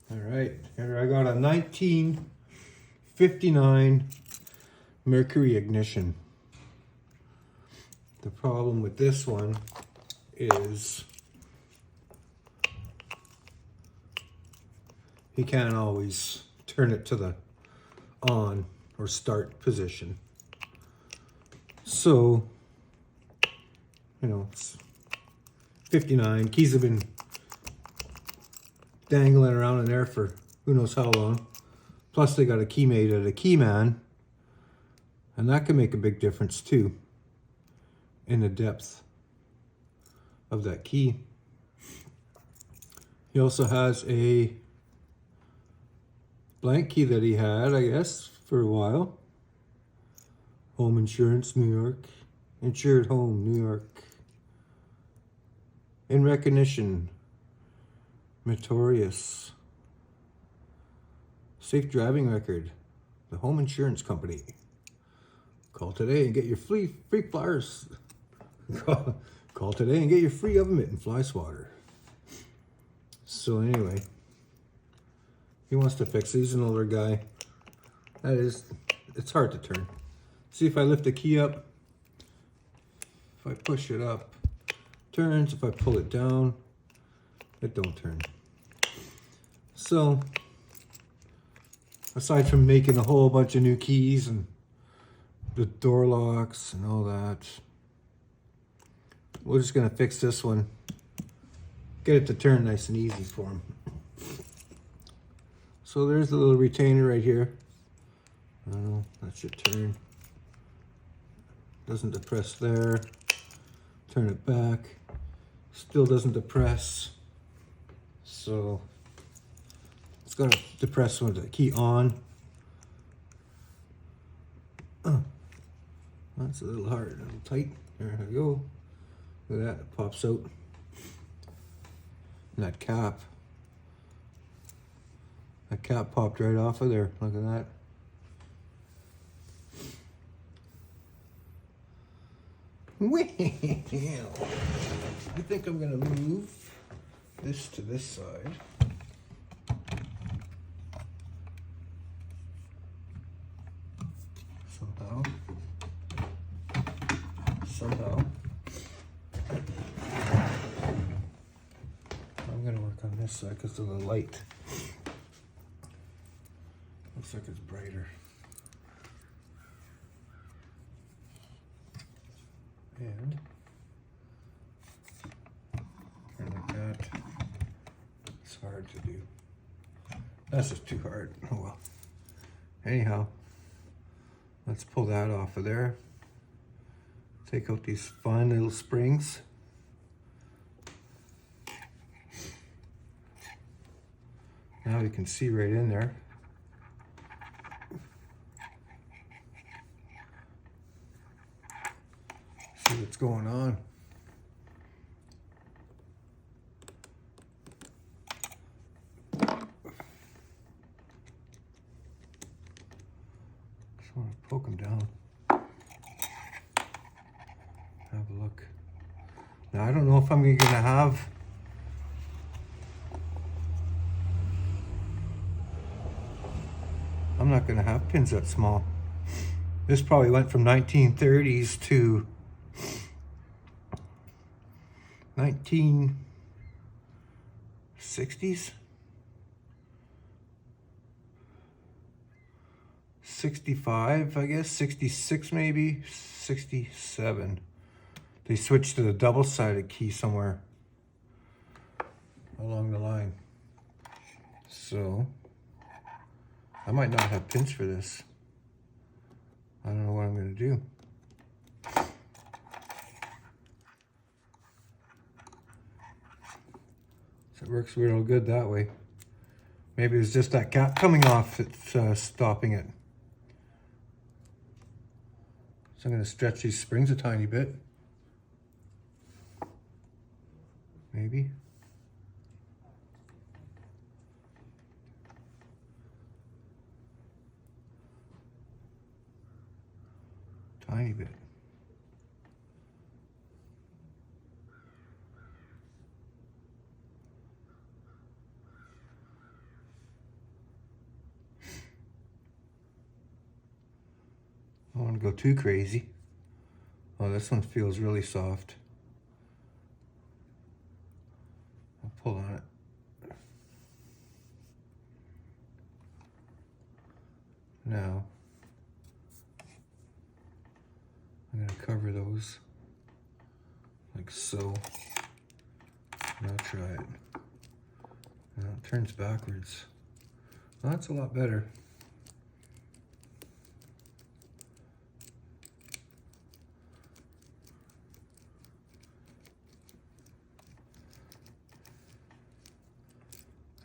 All right, here I got a 1959 mercury ignition. The problem with this one is he can't always turn it to the on or start position. So, you know, it's 59. Keys have been dangling around in there for who knows how long. Plus they got a key made out of key man, and that can make a big difference too in the depth of that key. He also has a blank key that he had, I guess, for a while. Home Insurance, New York. Insured Home, New York. In recognition, Notorious. Safe driving record, the Home Insurance Company. Call today and get your free flyers. Call today and get your free oven mitt and fly swatter. So anyway, he wants to fix it. He's an older guy. It's hard to turn. See, if I lift the key up, if I push it up, turns. If I pull it down, it don't turn. So, aside from making a whole bunch of new keys and the door locks and all that, we're just gonna fix this one. Get it to turn nice and easy for him. So there's the little retainer right here. I don't know, that should turn. Doesn't depress there. Turn it back. Still doesn't depress. So it's got to depress with the key on. That's a little hard, a little tight. There we go. Look at that, it pops out. And that cap popped right off of there. Look at that. Well, I think I'm gonna move this to this side. Somehow. I'm gonna work on this side because of the light. Looks like it's brighter. And like that. It's hard to do. That's just too hard. Oh well. Anyhow, let's pull that off of there. Take out these fine little springs. Now you can see right in there. See what's going on. Just want to poke them down. Have a look. Now I don't know if I'm gonna have I'm not gonna have pins that small. This probably went from 1930s to 1960s, 65, I guess, 66 maybe, 67. They switched to the double-sided key somewhere along the line. So, I might not have pins for this. I don't know what I'm gonna do. So it works real good that way. Maybe it's just that cap coming off that's stopping it. So I'm gonna stretch these springs a tiny bit. Maybe. Tiny bit. want to go too crazy. Oh, this one feels really soft. I'll pull on it. Now, I'm going to cover those like so. Now try it. Now it turns backwards. Well, that's a lot better.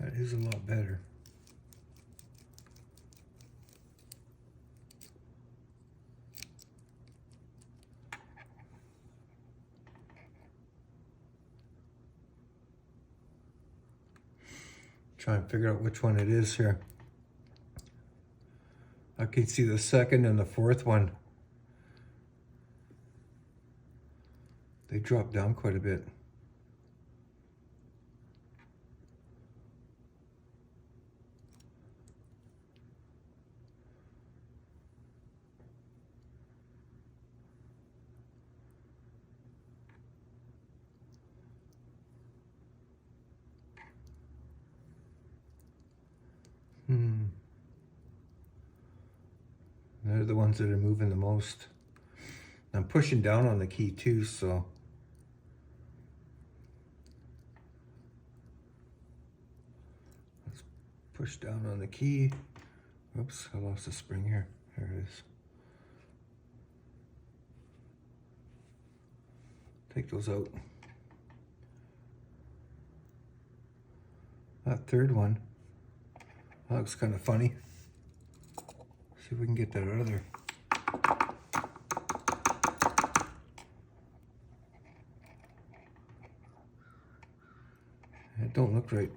That is a lot better. Try and figure out which one it is here. I can see the second and the fourth one. They drop down quite a bit. They're the ones that are moving the most. I'm pushing down on the key too, so let's push down on the key. Oops, I lost the spring here. There it is. Take those out. That third one, that looks kind of funny. See if we can get that out of there. It don't look right.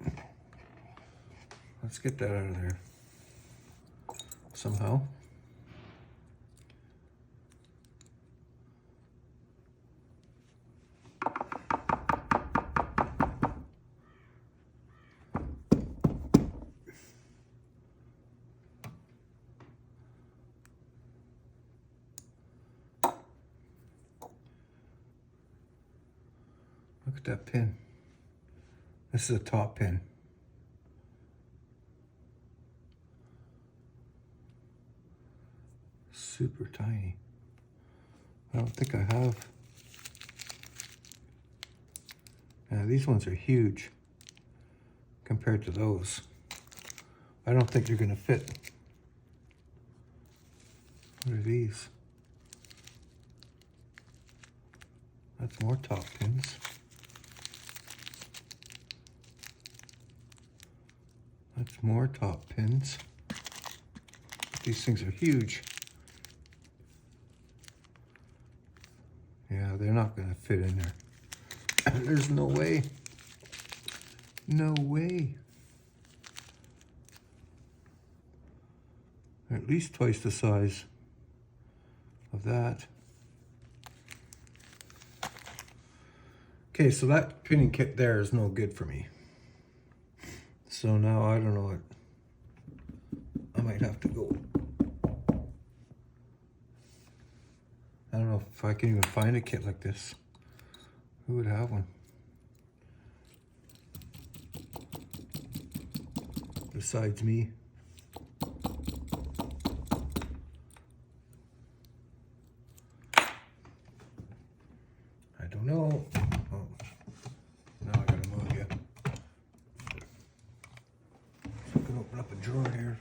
Let's get that out of there somehow. Look at that pin. This is a top pin. Super tiny. I don't think I have. Yeah, these ones are huge compared to those. I don't think they're gonna fit. What are these? That's more top pins. That's more top pins. These things are huge. Yeah, they're not gonna fit in there. There's no way. No way. They're at least twice the size of that. Okay, so that pinning kit there is no good for me. So now I don't know what, I might have to go. I don't know if I can even find a kit like this. Who would have one? Besides me. I don't know. Oh, now I gotta move you. So I can open up a drawer here.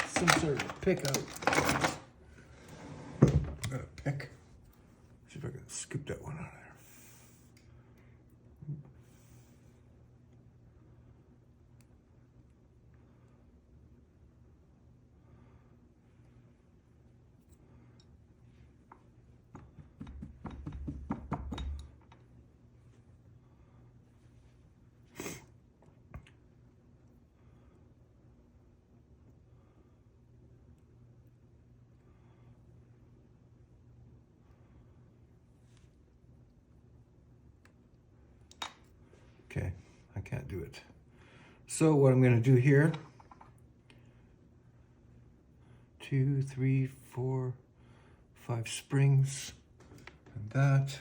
Some sort of pick out. Got a pick. See if I can scoop that one out of there. Okay, I can't do it. So what I'm going to do here 2, 3, 4, 5 springs. And that.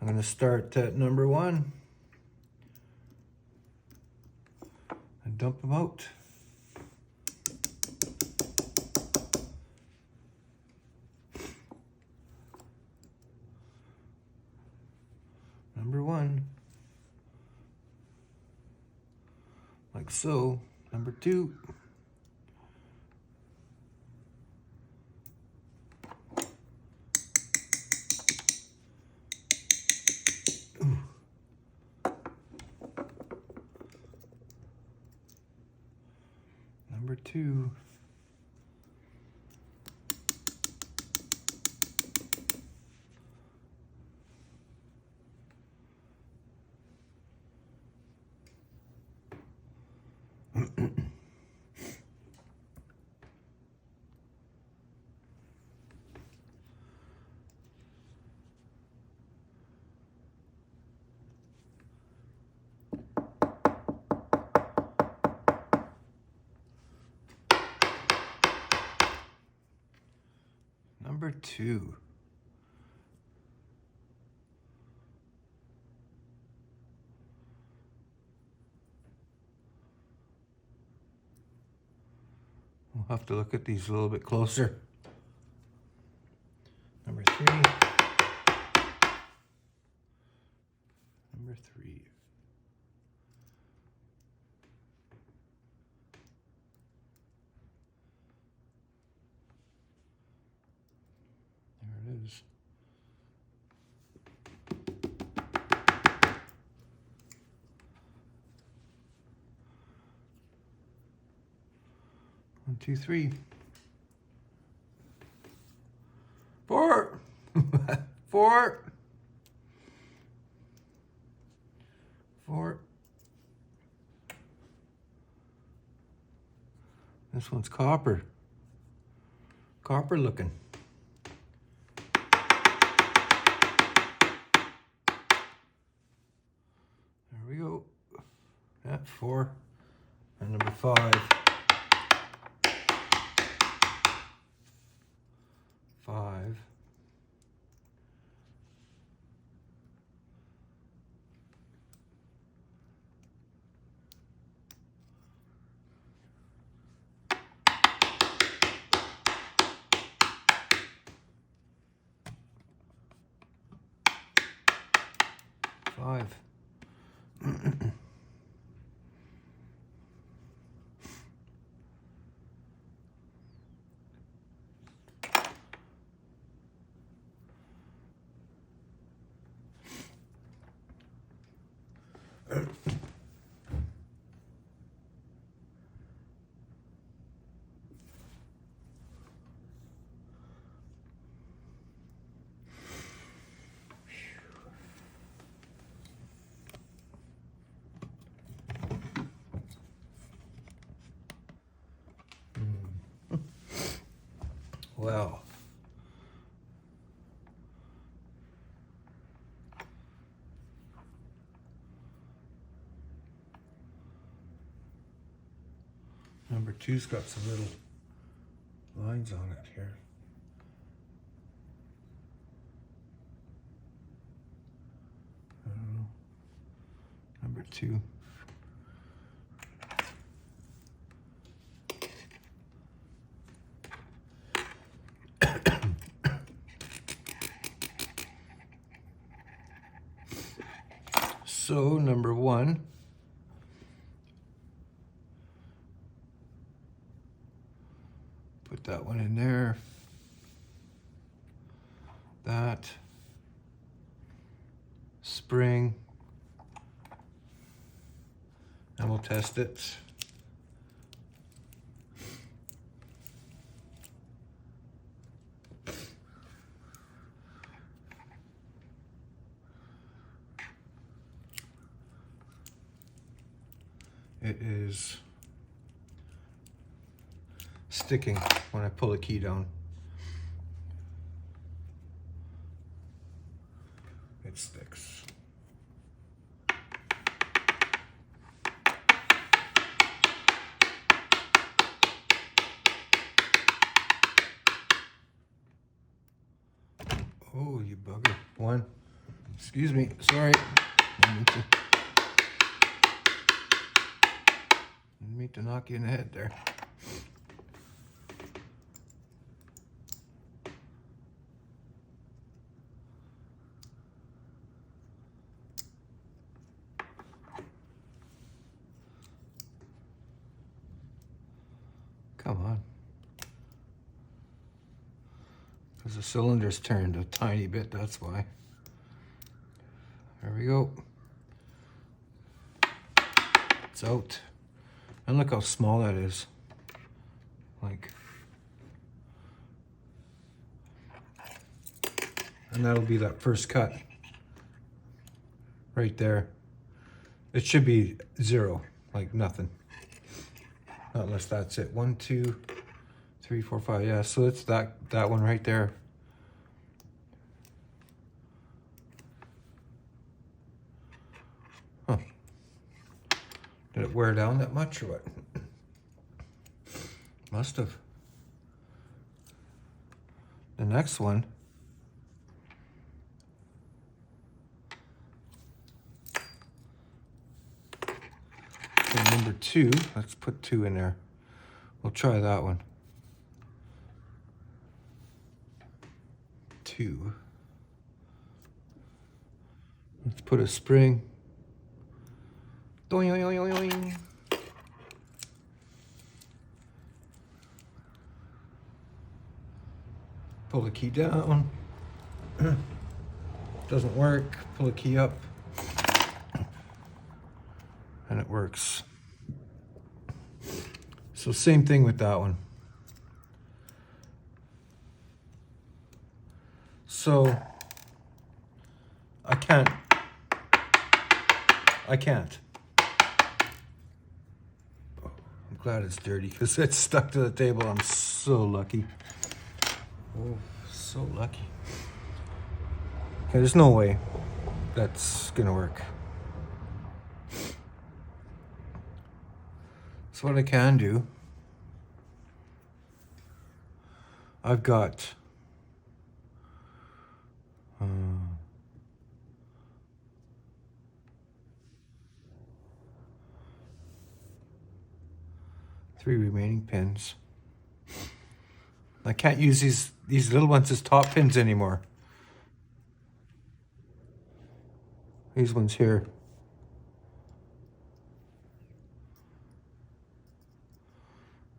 I'm going to start at number 1 and dump them out. Number 1, like so. Number 2. Number 2. Number 2. We'll have to look at these a little bit closer. Number 3. Number 3. There it is. One, 2, 3. 4. 4. 4. This one's copper. Copper looking. There we go. That 4. And number 5. 5. Well, number 2's got some little lines on it here. I don't know. Number 2. So number 1, put that one in there, that, spring, and we'll test it. It is sticking when I pull the key down. It sticks. Excuse me, sorry. Didn't mean to knock you in the head there. Come on. Because the cylinder's turned a tiny bit, that's why. There we go. It's out. And look how small that is. Like. And that'll be that first cut. Right there. It should be 0, like nothing. Not unless that's it. 1, 2, 3, 4, 5. Yeah, so it's that one right there. Huh. Did it wear down that much or what? Must have. The next one. So number 2, let's put 2 in there. We'll try that one. 2. Let's put a spring. Doing, doing, doing, doing. Pull the key down. Doesn't work. Pull the key up. And it works. So same thing with that one. So I can't. Oh, I'm glad it's dirty because it's stuck to the table. I'm so lucky. Oh, so lucky. Okay, there's no way that's gonna work. So what I can do, I've got three remaining pins. I can't use these little ones as top pins anymore. These ones here.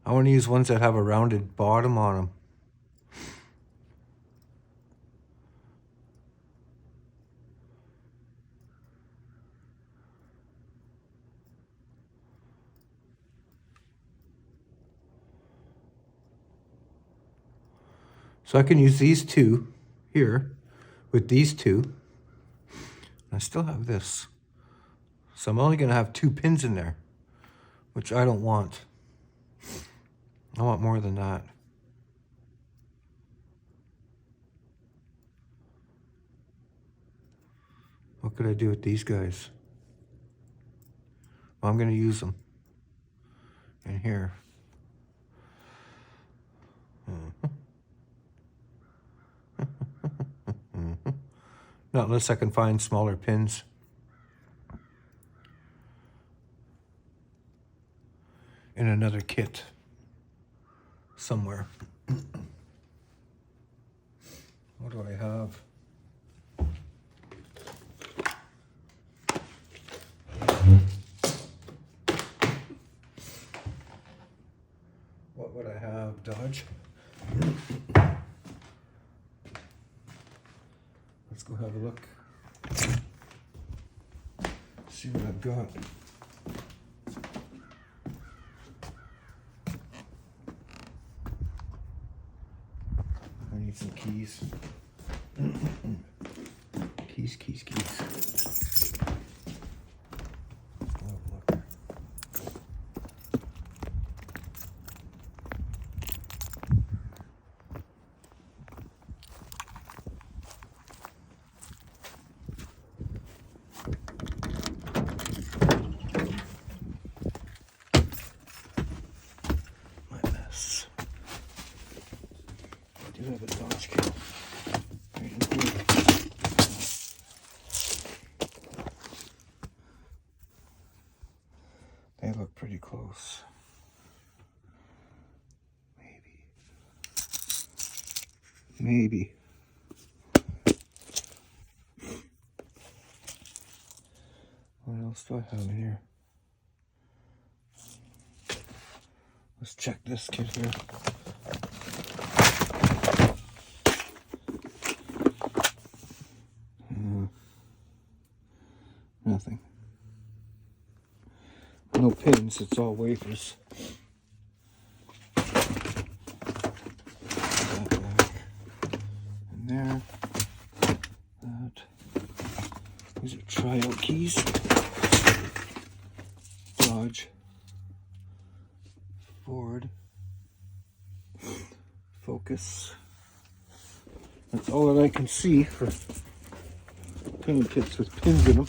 I want to use ones that have a rounded bottom on them. So I can use these 2 here with these 2. I still have this. So I'm only going to have 2 pins in there, which I don't want. I want more than that. What could I do with these guys? Well, I'm going to use them in here. Not unless I can find smaller pins. In another kit somewhere. What do I have? What would I have, Dodge? Let's go have a look. See what I've got. I need some keys. Keys. Oh, look. My mess. I do have a Dodge kit. Right in here. look pretty close. Maybe. What else do I have in here? Let's check this kit here. Nothing. No pins, it's all wafers. That back. And there. That. These are tryout keys. Dodge. Ford. Focus. That's all that I can see for pin kits with pins in them.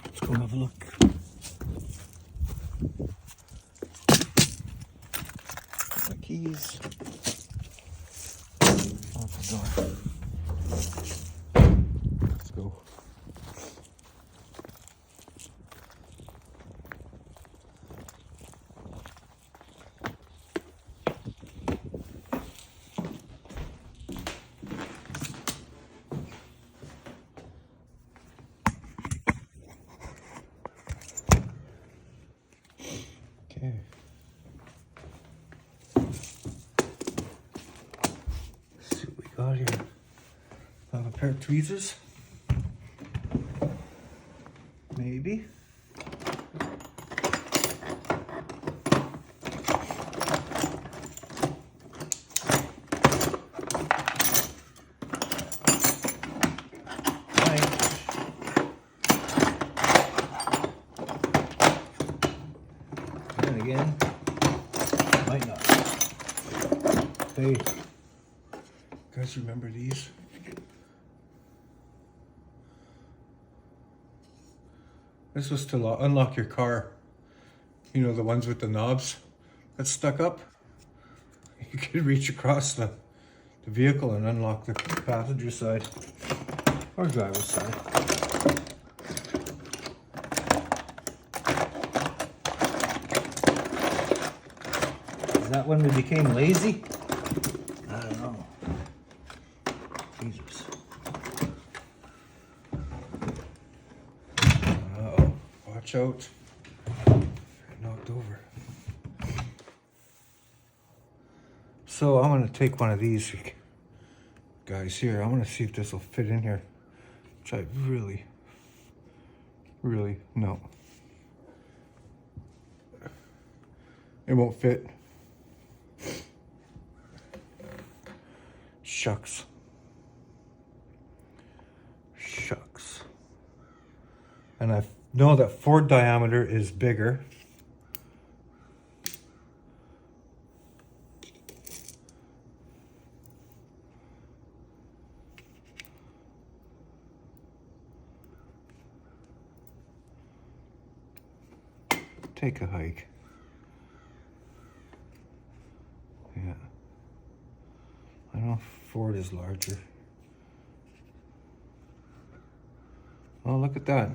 Let's go have a look. My keys. Off the door. Let's go. Okay. Let's see what we got here. I have a pair of tweezers. Maybe. And again, might not. Hey, you guys remember these? This was to unlock your car. You know, the ones with the knobs that stuck up. You could reach across the vehicle and unlock the passenger side or driver's side. Is that when we became lazy? I don't know. Jesus. Uh-oh. Watch out. Knocked over. So I'm going to take one of these guys here. I'm going to see if this will fit in here. Which I really, no. It won't fit. Shucks. Shucks. And I know that Ford diameter is bigger. Take a hike. Yeah. I know Ford is larger. Oh, look at that.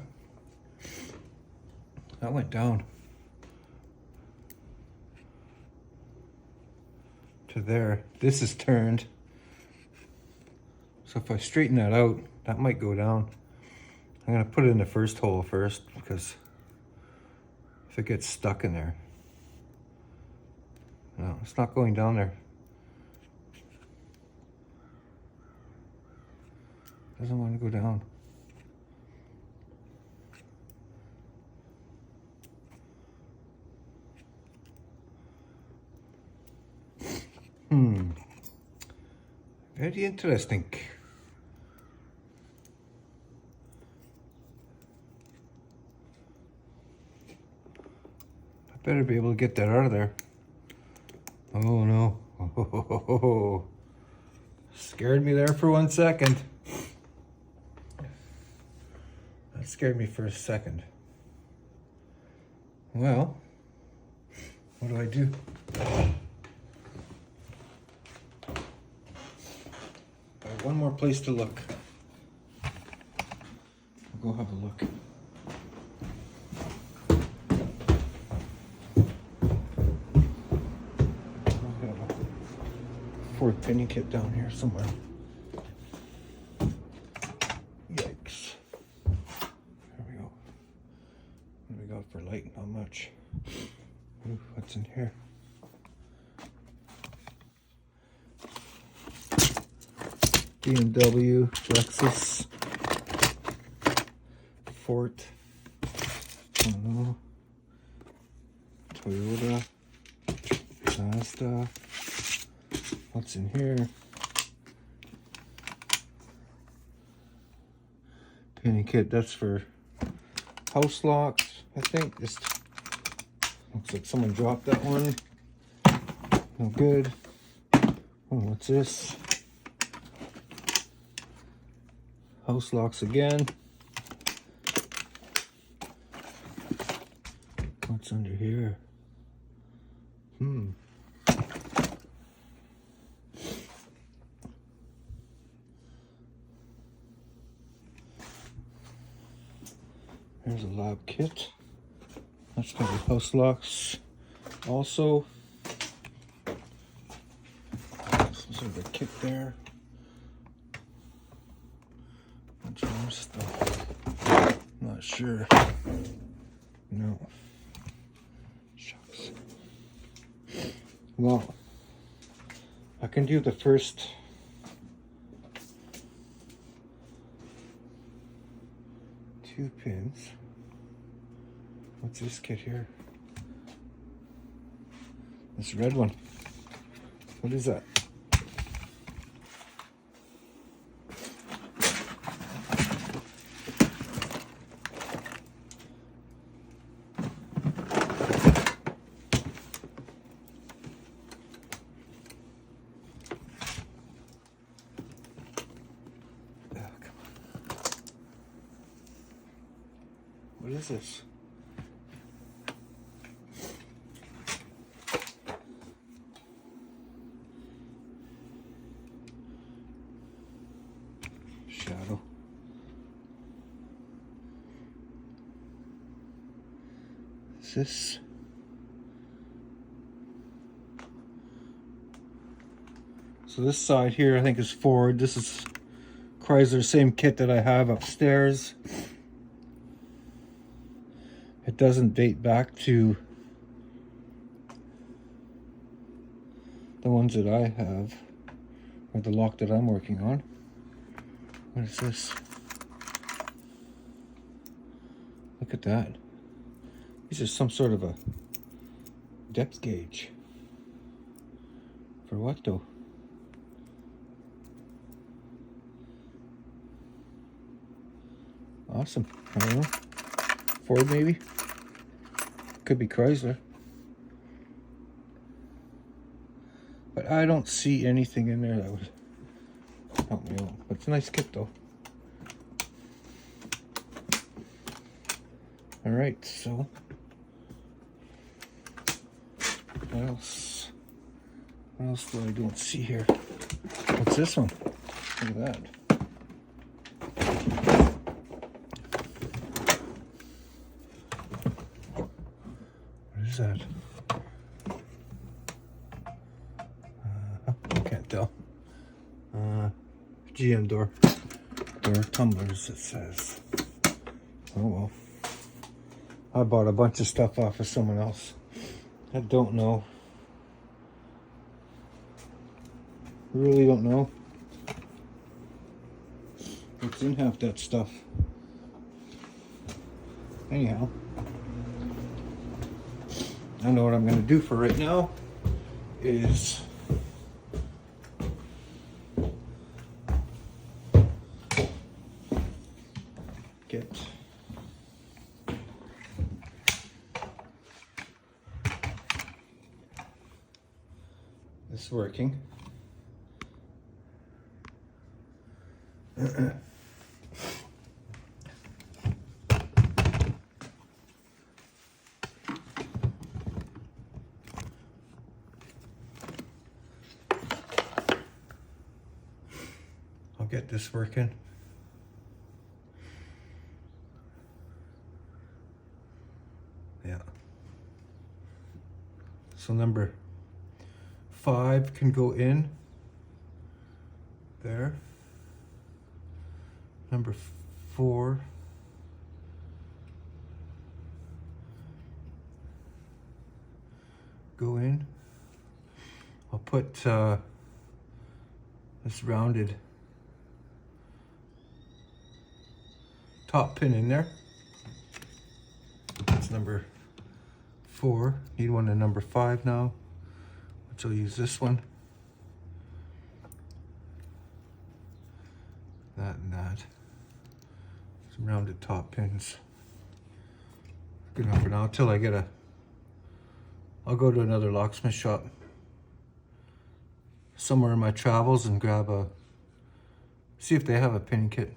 That went down to there. This is turned. So if I straighten that out, that might go down. I'm gonna put it in the first hole first because if it gets stuck in there. No, it's not going down there. Doesn't want to go down. Very interesting. I better be able to get that out of there. Oh no. Oh, scared me there for 1 second. That scared me for a second. Well, what do I do? I have one more place to look. I'll go have a look. Ford pinning kit down here somewhere. Yikes. There we go. What do we got for light? Not much. Ooh, what's in here? BMW, Lexus, Ford, I don't know, Toyota, Mazda. What's in here? Pinning kit, that's for house locks, I think. Just looks like someone dropped that one. No good. Oh, what's this? House locks again. What's under here? Here's a lab kit. That's gonna be house locks. Also, some sort of a kit there. Bunch of more stuff. Not sure. No. Shucks. Well, I can do the first two pins. What's this kit here? This red one. What is that? What is this? Shadow. Is this? So this side here I think is Ford. This is Chrysler, same kit that I have upstairs. It doesn't date back to the ones that I have, or the lock that I'm working on. What is this? Look at that. This is some sort of a depth gauge. For what though? Awesome. I don't know. Ford maybe? Could be Chrysler. But I don't see anything in there that would help me out. But it's a nice kit though. Alright, so what else? What else do I don't see here? What's this one? Look at that. What is that? I can't tell. GM door tumblers, it says. Oh well. I bought a bunch of stuff off of someone else. I don't know. Really don't know what's in half that stuff. Anyhow, I know what I'm going to do for right now is get this working. I'll get this working. Yeah. So number 5 can go in there. Number 4. Go in. I'll put this rounded top pin in there. That's number 4. Need one in number 5 now, which I'll use this one. That and that. Some rounded top pins. Good enough for now until I get a... I'll go to another locksmith shop somewhere in my travels and grab a... see if they have a pin kit.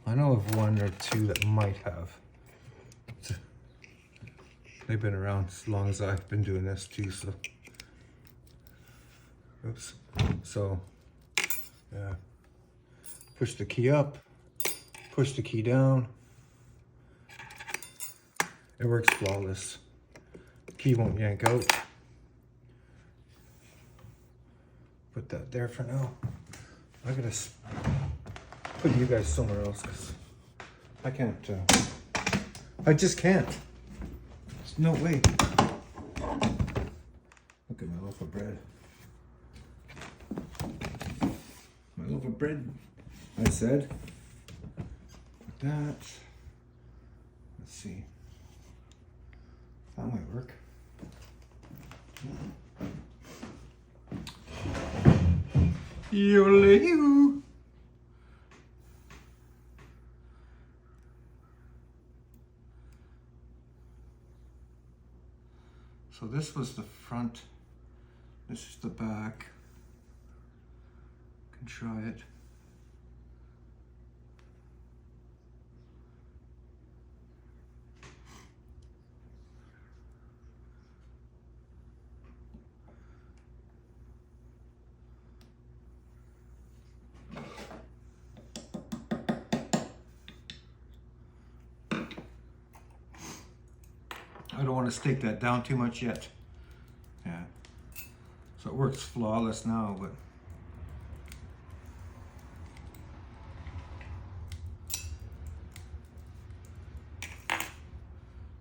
I know of 1 or 2 that might have. They've been around as long as I've been doing this too, so... Oops. So, yeah. Push the key up, push the key down. It works flawless. The key won't yank out. Put that there for now. I gotta put you guys somewhere else because I can't, I just can't. There's no way. Look at my loaf of bread. My loaf of bread, I said. Like that. Let's see. That might work. Yo-le-oo. So this was the front. This is the back. Can try it. I don't want to stake that down too much yet. Yeah. So it works flawless now, but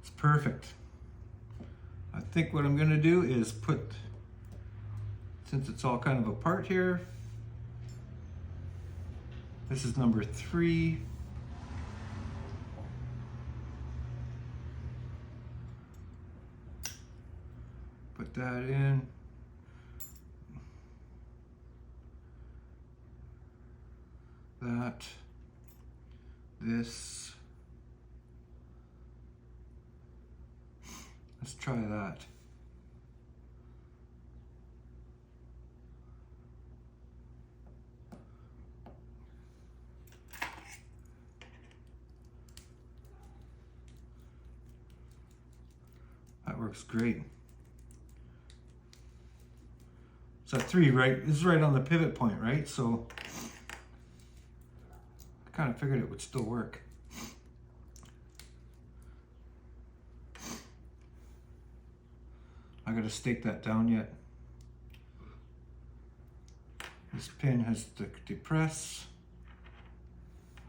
it's perfect. I think what I'm going to do is put, since it's all kind of apart here, this is number 3. Put that in. That. This. Let's try that. That works great. So 3, right? This is right on the pivot point, right? So I kind of figured it would still work. I gotta stake that down yet. This pin has to depress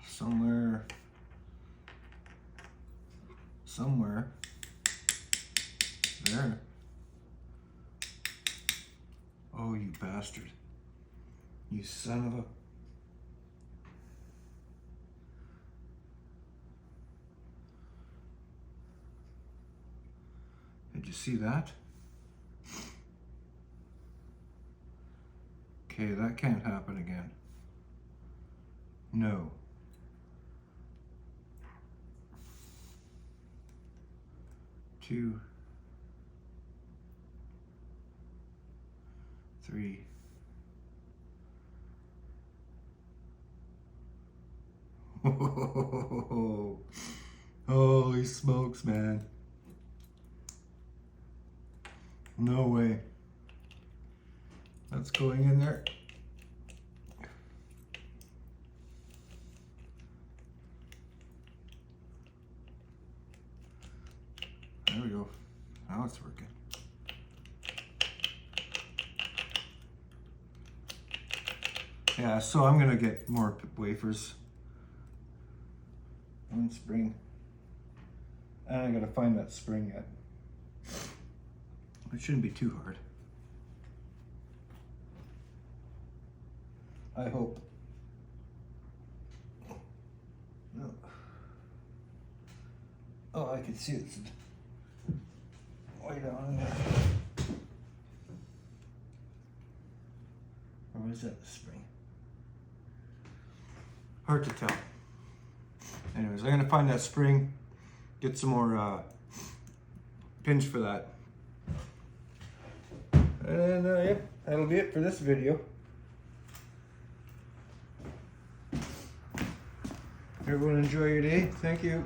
somewhere. There. Oh, you bastard. You son of a... Did you see that? Okay, that can't happen again. No. Two. 3. Oh, holy smokes, man. No way. That's going in there. There we go. Now it's working. Yeah, so I'm gonna get more wafers. One spring. And I gotta find that spring yet. It shouldn't be too hard. I hope. No. Oh, I can see it's way down in there. Or was that the spring? Hard to tell. Anyways, I'm gonna find that spring, get some more pins for that. And yep, that'll be it for this video. Everyone enjoy your day. Thank you.